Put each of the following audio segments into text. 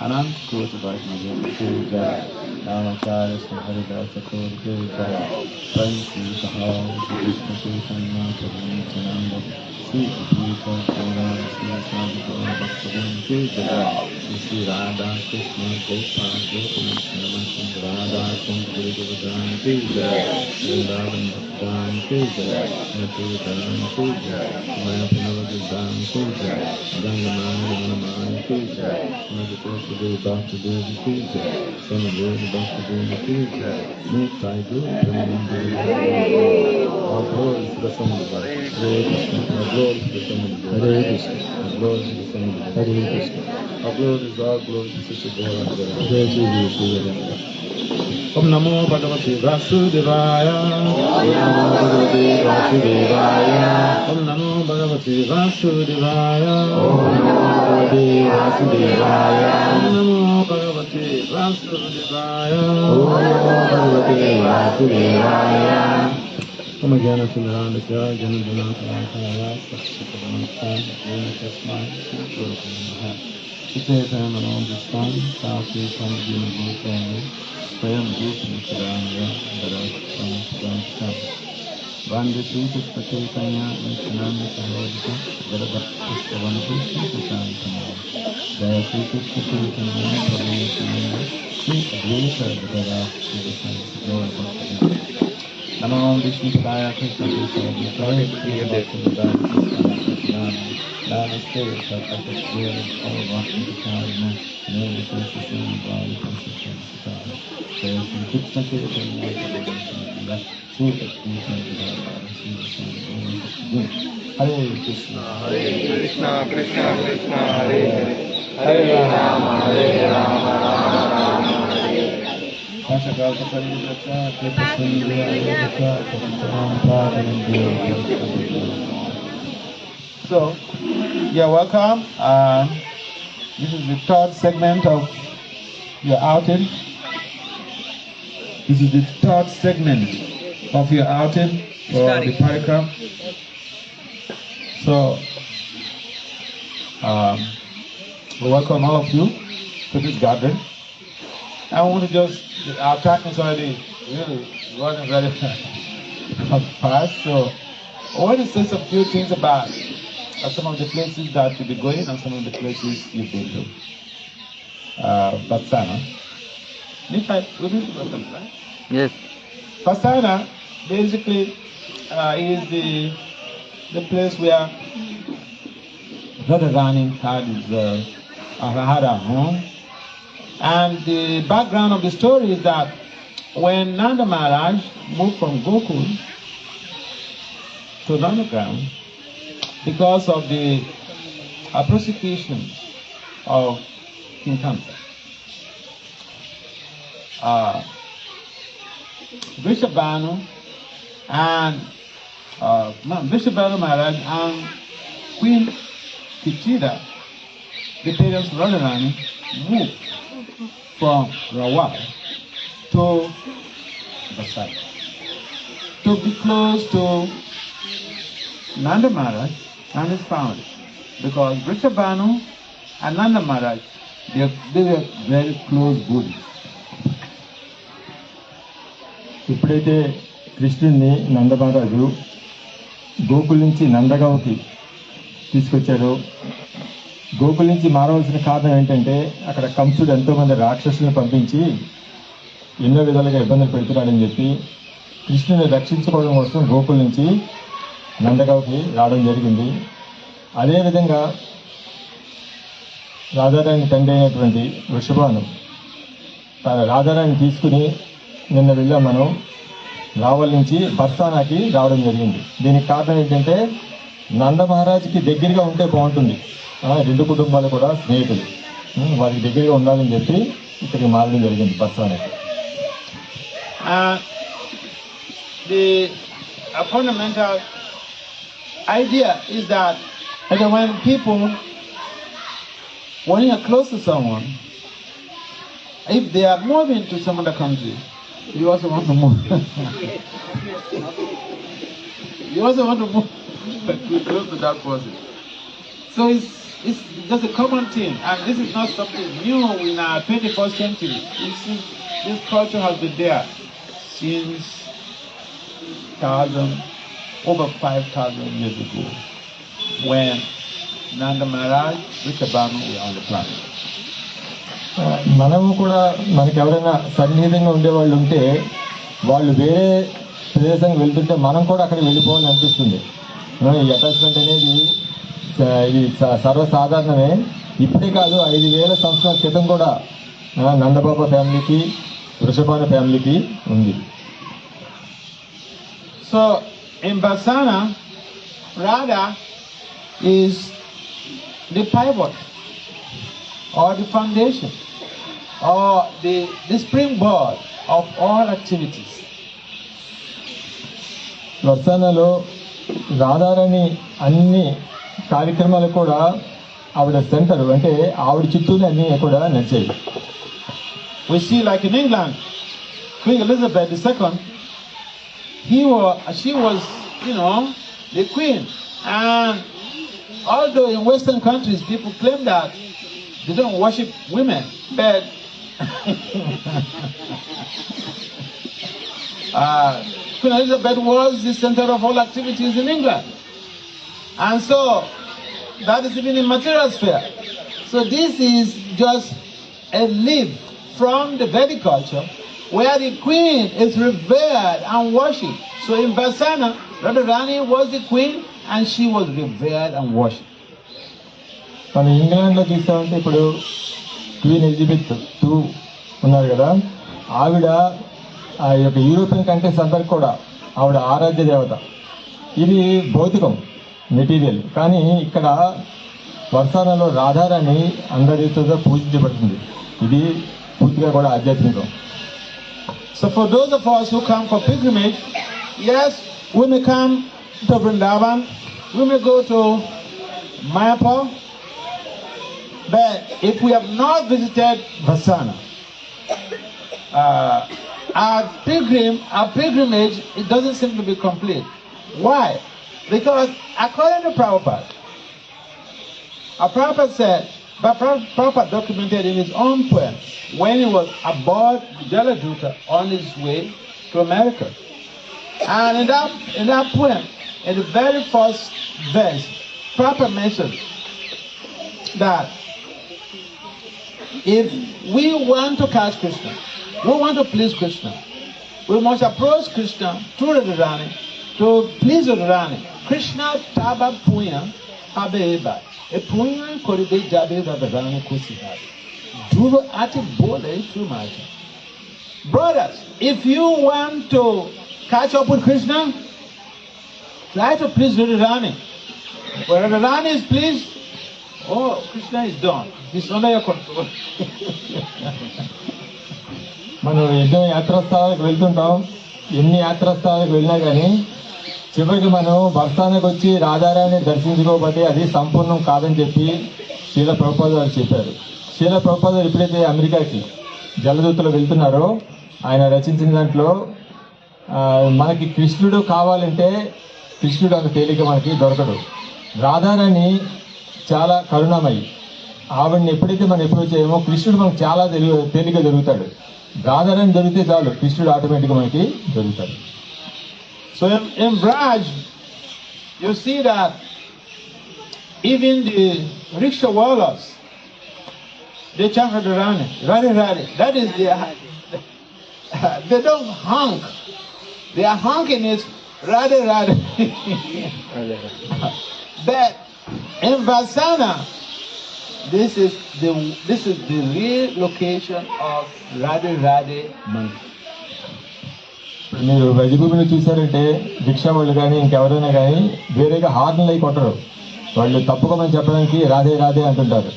Anand Kota Vaishnav Puja, Namaskar, Haridas Puja, Panchi Sahau, Krishna Chaitanya, Prabhu Nityananda, Sri Advaita Gauranga, Sri Sadhguru Bhaktivinoda Puja, Sri Radha Krishna Gopal Gokulananda, Radha Kundi Govardhan Puja, Vrindavan Bhaktan Puja, Natudhan Puja, Maya Punavadhan Puja, Gangamaya Puja, Madhukuru Bhakti Devi Puja, Samaguru Bhakti Devi Puja, Nitai Guru Brahmanandi. All glory to the Son of God. Hare Krishna. All glory to the Son of God. Hare Krishna. All glory to the Son of God. Hare Krishna. All glory to Sister Gauranga. Hare Krishna. Om Namo Bhagavate Vasudevaya. Om Namo Bhagavate Vasudevaya. Om Namo Bhagavate Vasudevaya. Om Namo Bhagavate Vasudevaya. Om Namo Bhagavate Vasudevaya. Om Namo Bhagavate Vasudevaya. Om Jnana Sundarandakya Jana Jana Sarakaya Sakshikamatan Jana Tasmai Sukuramaha Chitayatana Manam Vistam Sasi Samjina Bhutani Swayam Bhutani Karanga Bharattam Stam Vande Sita Chaitanya Nityananda Sahodika Vedabhat Pustavantu Sitantana Jaya Sita Chaitanya Prabhu Nityananda Sri Advaita Gadara Sri Namo Vishnu Padaya Krishna Krishna Vishnu Kriya Krishna Namaste Sarvata Kriya Krishna Krishna Namo Krishna Bhava Krishna Jaya Shri Krishna Chaitanya Sri Krishna Hare Krishna Krishna Krishna Krishna Hare Hare Hare Rama Hare Rama Rama Rama Hare So, you're welcome. This is the third segment of your outing. This is the third segment of your outing for the Parikrama. So, we welcome all of you to this gathering. I want to our time is already really running very fast, so I want to say some few things about some of the places that you'll be going and some of the places you've been to. Barsana. We've been to Barsana, right? Yes. Barsana basically is the place where Radharani had her home. And the background of the story is that when Nanda Maharaj moved from Gokul to Nandagram, because of the persecution of King Kamsa, Vrishabhanu and Vrishabhanu Maharaj and Queen Kichida, the parents of Radharani, moved from Vraja to Barsana to be close to Nanda Maharaj and his family, because Vrishabhanu and Nanda Maharaj, they were very close buddies. ఎప్పుడైతే కృష్ణుడిని నందమహారాజు గోకుల్ నుంచి నందగాంకి తీసుకొచ్చారో, గోకుల్ నుంచి మారవలసిన కారణం ఏంటంటే అక్కడ కంసుడు ఎంతోమంది రాక్షసులను పంపించి ఎన్నో విధాలుగా ఇబ్బందులు పెడుతున్నాడని చెప్పి కృష్ణుని రక్షించుకోవడం కోసం గోకుల్ నుంచి నందగాంకి రావడం జరిగింది. అదేవిధంగా రాధారాణి తండ్రి అయినటువంటి వృషభాను రాధారాణి తీసుకుని నిన్న వెళ్ళాం మనం. రావల్ నుంచి బర్సానాకి రావడం జరిగింది. దీనికి కారణం ఏంటంటే నంద మహారాజ్కి దగ్గరగా ఉంటే బాగుంటుంది. రెండు కుటుంబాలు కూడా స్నేహితులు, వారికి దగ్గరగా ఉండాలని చెప్పి ఇక్కడికి మారడం జరిగింది బర్సానాకి. The fundamental idea is that when you are close to someone, if they are moving to some other country, you also want to move. You also want to move close to that person. So it's just a common thing, and this is not something new in our 21st century. This culture has been there since over 5,000 years ago, when Nanda Maharaj, Rishabhanu were on the planet. మనము కూడా మనకి ఎవరైనా సన్నిహితంగా ఉండేవాళ్ళు ఉంటే వాళ్ళు వేరే ప్రదేశానికి వెళ్తుంటే మనం కూడా అక్కడికి వెళ్ళిపోవాలని అనిపిస్తుంది. ఈ అటాచ్మెంట్ అనేది ఇది సర్వసాధారణమే. ఇప్పుడే కాదు, 5,000 సంవత్సరాల క్రితం కూడా నందబాబా ఫ్యామిలీకి, వృషభాను ఫ్యామిలీకి ఉంది. So in Barsana, Radha is the pivot or the foundation or the springboard of all activities. బర్సానాలో Radharani అన్ని కార్యక్రమాలు కూడా ఆవిడ సెంటర్, అంటే ఆవిడ చుట్టూనే అన్ని కూడా నడిచాయి. We see like in England, Queen Elizabeth II, she was, the queen. And although in Western countries people claim that they don't worship women, but Queen Elizabeth was the center of all activities in England. And so that is even in material sphere. So this is just a leap from the Vedic culture, where the queen is revered and worshipped. So in Barsana, Radharani was the queen and she was revered and worshipped. మనం ఇంగ్లాండ్లో చూసామంటే ఇప్పుడు queen Elizabeth II ఉన్నారు కదా, ఆవిడ ఆ యొక్క European countries అందరికి కూడా ఆవిడ ఆరాధ్య దేవత. ఇది భౌతికం, మెటీరియల్. కానీ ఇక్కడ బర్సానాలో రాధారాణి అందరితో పూజించబడుతుంది. ఇది పూర్తిగా కూడా ఆధ్యాత్మికం. So for those of us who come for pilgrimage, yes, we may come to Vrindavan, we may go to Mayapur, but if we have not visited Barsana, our pilgrimage, it doesn't seem to be complete. Why? Because according to Prabhupada said, but Prabhupada documented in his own poem when he was aboard Jaladuta on his way to America. And in that poem, in the very first verse, Prabhupada mentioned that if we want to catch Krishna, we want to please Krishna, we must approach Krishna through Radharani to please Radharani. Krishna taba punya abeba. A punya koribe jabe Radharani kusihari. Duro ati bole chumaji. Brothers, if you want to catch up with Krishna, try to please Radharani. When Radharani is pleased, oh, Krishna is done. He's under your control. మనం ఎన్నో యాత్రాస్థానాలకు వెళ్తుంటాం. ఎన్ని యాత్రాస్థానాలకు వెళ్ళినా కానీ చివరికి మనం బర్సానాకి వచ్చి రాధారాణి దర్శించుకోకపోతే అది సంపూర్ణం కాదని చెప్పి శ్రీల ప్రభుపాద గారు చెప్పారు. శ్రీల ప్రభుపాద గారు ఎప్పుడైతే అమెరికాకి జలదూతలో వెళ్తున్నారో ఆయన రచించిన దాంట్లో మనకి కృష్ణుడు కావాలంటే కృష్ణుడు అంత తేలిక మనకి దొరకడు. రాధారాణి చాలా కరుణామయి. ఆవిడని ఎప్పుడైతే మనం అప్రోచ్ చేయమో కృష్ణుడు మనకు చాలా తేలిక దొరుకుతాడు. రాధారాణి దొరికితే చాలు, కృష్ణుడు ఆటోమేటిక్గా మనకి దొరుకుతాడు. So in Vraja, you see that even the rickshaw walkers, they chant Radharani, Radharani. That is they don't honk. Their honking is Radharani. But in Barsana, This is the real location of Radhe Radhe Mandal. మీరు రజభూమిని చూసారంటే rickshaw వాళ్ళు కానీ ఇంకెవరైనా కానీ వేరేగా హార్న్లు అయి కొట్టరు. వాళ్ళు తప్పుకోమని చెప్పడానికి రాధే రాధే అంటుంటారు.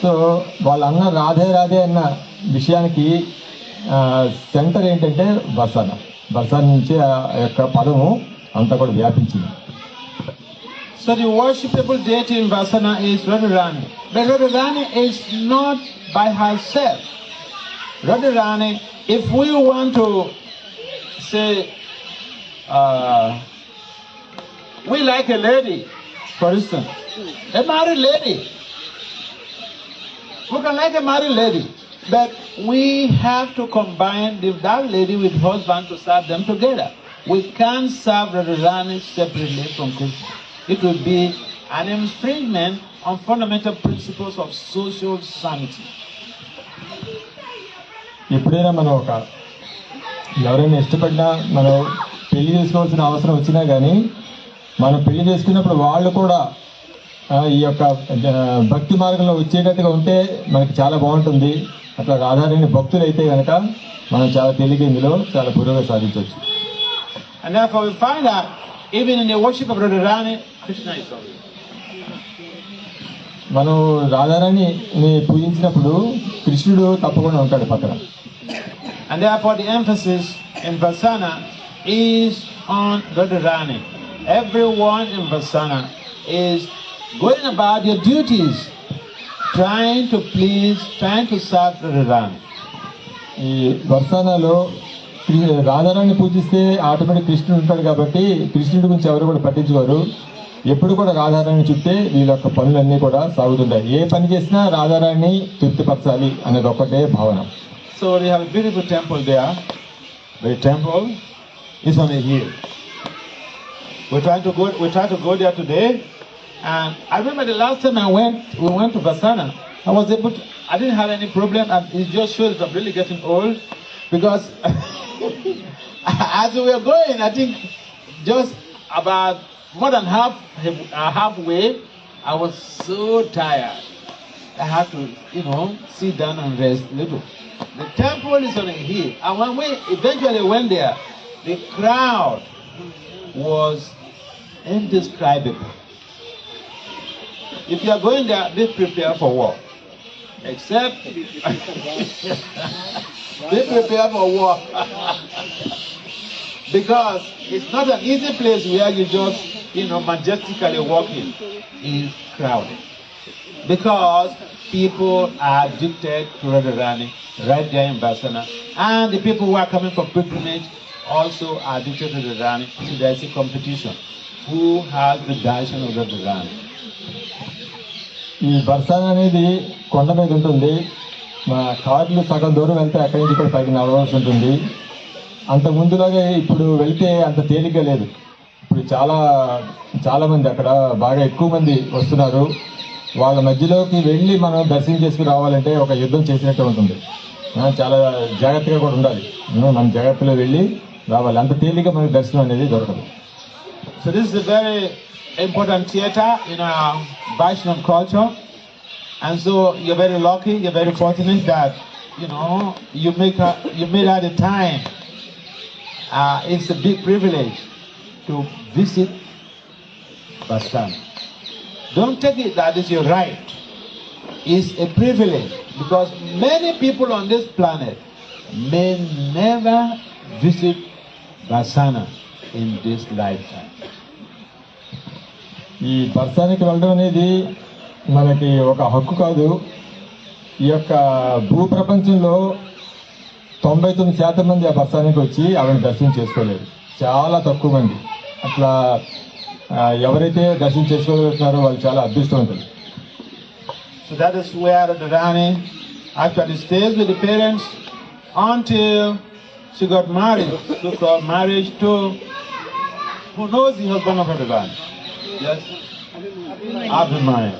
సో వాళ్ళు అన్న రాధే రాధే అన్న విషయానికి సెంటర్ ఏంటంటే బర్సానా. బర్సానా నుంచి ఆ యొక్క పదము అంతా కూడా వ్యాపించింది. So the worshipable deity in Barsana is Radharani. But Radharani is not by herself. Radharani, if we want to say, we like a lady, for instance, a married lady. We can like a married lady, but we have to combine that lady with husband to serve them together. We can't serve Radharani separately from Krishna. It would be an infringement on fundamental principles of social sanity. ఎప్పుడైనా మనం ఎవరైనా ఇష్టపడినా మనం పెళ్లి చేసుకోవాల్సిన అవసరం వచ్చినా కానీ మనం పెళ్లి చేసుకున్నప్పుడు వాళ్ళు కూడా ఈ యొక్క భక్తి మార్గంలో వచ్చేటట్టుగా ఉంటే మనకి చాలా బాగుంటుంది. అట్లా రాధారాణి భక్తులు అయితే కనుక మనం చాలా తేలిక ఇందులో చాలా పురోగతి సాధించవచ్చు. And therefore we find that even in the worship of Radharani, Krishna is also. మనం రాధారాణిని పూజించినప్పుడు కృష్ణుడు తప్పకుండా ఉంటాడు పక్కన. And therefore the emphasis in Barsana is on Radharani. Everyone in Barsana is going about their duties, trying to serve Radharani. ఈ బర్సానాలో రాధారాణి పూజిస్తే automatic కృష్ణుడు ఉంటాడు కాబట్టి కృష్ణుడి గురించి ఎవరు కూడా పట్టించుకోరు. ఎప్పుడు కూడా రాధారాణి చుట్టే వీళ్ళ యొక్క పనులన్నీ కూడా సాగుతుంటాయి. ఏ పని చేసినా రాధారాణి తృప్తిపరచాలి అనేది ఒకటే భావన. So they have a beautiful temple there. The temple is on a hill. We try to go there today. And I remember the last time we went to Barsana, I didn't have any problem. And it just shows that I'm really getting old because as we were going, I think just about more than halfway, I was so tired. I had to, sit down and rest a little. The temple is on a hill, and when we eventually went there, the crowd was indescribable. If you are going there, be prepared for war. Except, be prepared for war. Because it's not an easy place where you just, majestically walk in. It's crowded. Because people are addicted to Radharani right there in Barsana. And the people who are coming for pilgrimage also are addicted to Radharani. So there's a competition. Who has the darshan of Radharani? ఈ బర్సానా అనేది కొండ మీద ఉంటుంది. మా కార్లు సగం దూరం వెళ్తే అక్కడి నుంచి కూడా పైకి నడవాల్సి ఉంటుంది. అంత ముందులాగే ఇప్పుడు వెళ్తే అంత తేలిగ్గా లేదు. ఇప్పుడు చాలా మంది అక్కడ బాగా ఎక్కువ మంది వస్తున్నారు. వాళ్ళ మధ్యలోకి వెళ్ళి మనం దర్శనం చేసుకుని రావాలంటే ఒక యుద్ధం చేసినట్టు ఉంటుంది. చాలా జాగ్రత్తగా కూడా ఉండాలి. మన జాగ్రత్తలో వెళ్ళి రావాలి. అంత తేలిగ్గా మనకి దర్శనం అనేది దొరకదు. So this is a very important theater in our Vaishnava culture, and so you're very lucky, you're very fortunate that you made out the time. It's a big privilege to visit Barsana. Don't take it that is your right. It's a privilege because many people on this planet may never visit Barsana in this lifetime. ఈ బర్సానికి వెళ్ళడం అనేది మనకి ఒక హక్కు కాదు. ఈ యొక్క భూప్రపంచంలో 99% మంది ఆ బర్సానికి వచ్చి ఆవిడని దర్శనం చేసుకోలేదు. చాలా తక్కువ మంది. అట్లా ఎవరైతే దర్శనం చేసుకోగలుగుతున్నారో వాళ్ళు చాలా అదృష్టవంతులు. So that is where Radharani actually stays with the parents until she got married. So-called marriage to who knows the husband of Radharani? Yes, Abhimanyu.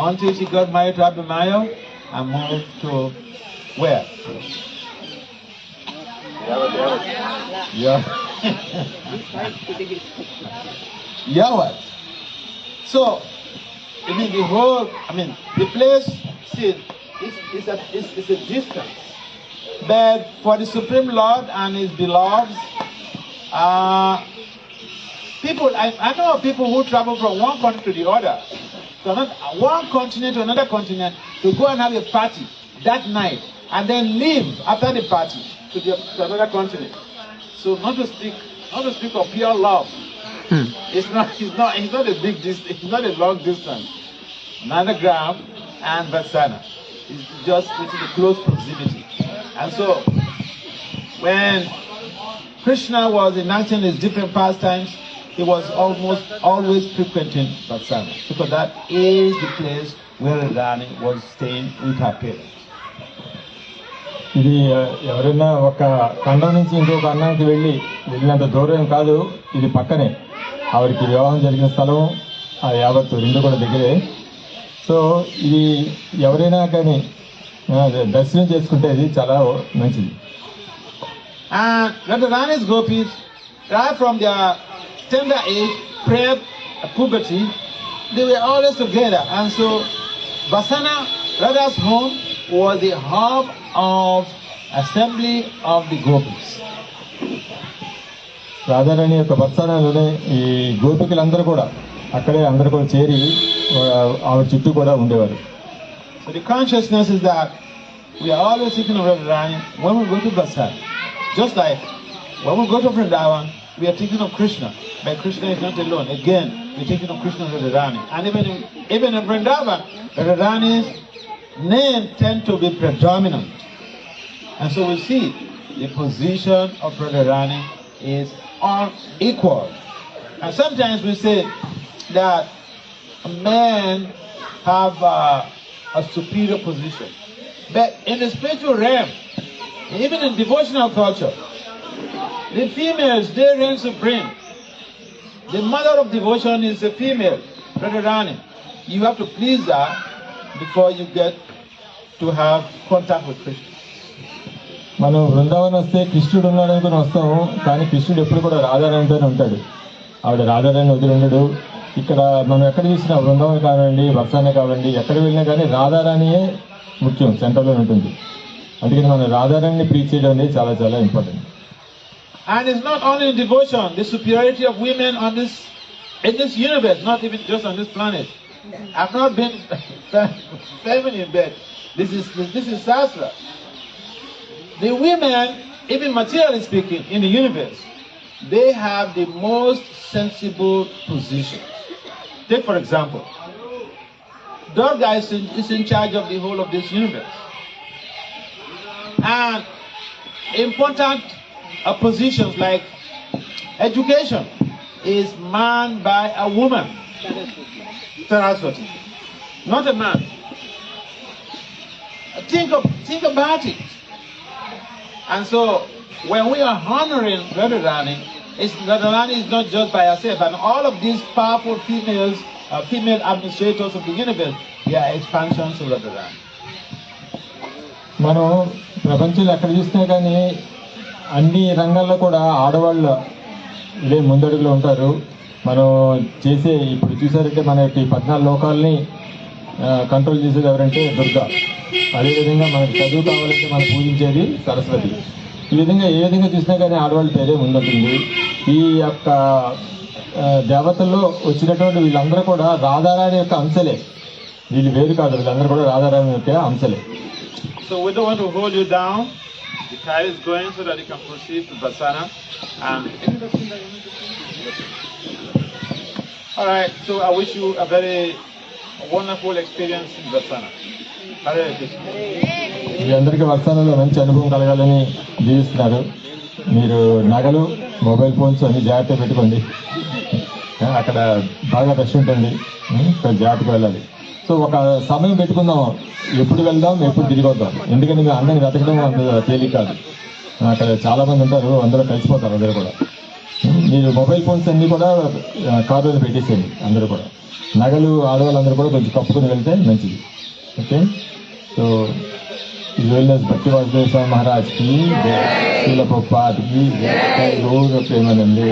Until she got married to Abhimanyu and moved to where? Yeah. What? So the place, see, it's a distance. But for the Supreme Lord and His beloved, I know of people who travel from one country to the other, from one continent to another continent, to go and have a party that night, and then leave after the party to another continent. So not to speak of pure love. It's not a big distance. It's not a long distance. Nandagram and Barsana is just within a close proximity. And so, when Krishna was enacting his different pastimes, he was almost always frequenting Barsana, because that is the place where Rani was staying with her parents. ఇది ఎవరైనా ఒక ఖండం నుంచి ఇంకొక అన్నానికి వెళ్ళినంత దూరం కాదు, ఇది పక్కనే. ఆవిడకి వివాహం జరిగిన స్థలం ఆ యావత్తు రెండు కూడా దగ్గరే. సో ఇది ఎవరైనా కానీ దర్శనం చేసుకుంటే ఇది చాలా మంచిది. And the Rani's gopis, right from their tender age, prep, puberty, they were always together. And so Barsana, Radha's home, was the hub of assembly of the gopis. Radharani యొక్క బర్సానాలోనే ఈ గోపికలందరూ కూడా అక్కడే అందరూ కూడా చేరి ఆవిడ చుట్టూ కూడా ఉండేవారు. So the consciousness is that we are always thinking of Radharani when we go to Barsana. Just like when we go to Vrindavan, we are thinking of Krishna. But Krishna is not alone. Again, we are thinking of Krishna and Radharani. And even in Vrindavan, Radharani's name tend to be predominant. And so we see the position of Radharani is unequal. And sometimes we say that men have a superior position. But in the spiritual realm, even in devotional culture, the females, they reign supreme. The mother of devotion is a female, Radharani. You have to please her before you get to have contact with Krishna. మనం బృందావనం వస్తే కృష్ణుడు ఉన్నాడు అనుకుని వస్తాము, కానీ కృష్ణుడు ఎప్పుడు కూడా రాధారాణితోనే ఉంటాడు. ఆవిడ రాధారాణి వదిలి ఉండడు. ఇక్కడ మనం ఎక్కడ చూసినా బృందావనం కానివ్వండి, బర్సానా కానివ్వండి, ఎక్కడ వెళ్ళినా కానీ రాధారాణియే ముఖ్యం, సెంటర్లో ఉంటుంది. అందుకని మనం రాధారాణిని ప్రీచ్ చేయడం అనేది చాలా చాలా important. And it's not only in devotion, the superiority of women in this universe, not even just on this planet. I've not been feminine, but this is Shastra. The women, even materially speaking, in the universe, they have the most sensible position. Take for example, Durga is in charge of the whole of this universe. And important positions like education is manned by a woman, Saraswati, not a man. Think about it. And so, when we are honoring Radharani, Radharani is not just by herself, and all of these powerful female administrators of the universe, they are expansions of Radharani. మనం ప్రపంచంలో ఎక్కడ చూసినా కానీ అన్ని రంగాల్లో కూడా ఆడవాళ్ళు ఇదే ముందడుగులో ఉంటారు. మనం చేసే ఇప్పుడు చూసారంటే మన 14 లోకాలని కంట్రోల్ చేసేది ఎవరంటే దుర్గా. అదేవిధంగా మనకు చదువు కావాలంటే మనం పూజించేది సరస్వతి. ఈ విధంగా ఏ విధంగా చూసినా కానీ ఆడవాళ్ళ పేరే ముందుంటుంది. ఈ యొక్క దేవతల్లో వచ్చినటువంటి వీళ్ళందరూ కూడా రాధారాణి యొక్క అంశలే, వీళ్ళు వేరు కాదు, వీళ్ళందరూ కూడా రాధారాణి యొక్క అంశలే. So we don't want to hold you down. The tide is going so that you can proceed to Barsana. And all right, so I wish you a very wonderful experience in Barsana. Hare Krishna. మీ అందరికీ వర్షాలలో మంచి అనుభవం కలగాలని జీవిస్తున్నారు. మీరు నగలు, mobile phones అన్ని జాగ్రత్తగా పెట్టుకోండి. అక్కడ బాగా రష్ ఉంటుంది, జాగ్రత్తగా వెళ్ళాలి. సో ఒక సమయం పెట్టుకుందాం, ఎప్పుడు వెళ్దాం, ఎప్పుడు తిరిగి వద్దాం. ఎందుకంటే మీరు అందరిని వెతకడం అంత తేలిక కాదు. అక్కడ చాలా మంది ఉంటారు, అందరూ కలిసిపోతారు. అందరూ కూడా మీరు మొబైల్ ఫోన్స్ అన్నీ కూడా కారులో పెట్టేసేయండి. అందరూ కూడా నగలు, ఆడవాళ్ళందరూ కూడా కొంచెం కప్పుకొని వెళ్తే మంచిది. ఓకే, సో వెల్నెస్ భక్తి వాసుదేవ మహారాజ్కి, శీల ప్రభుపాద్కి, ప్రేమానందే.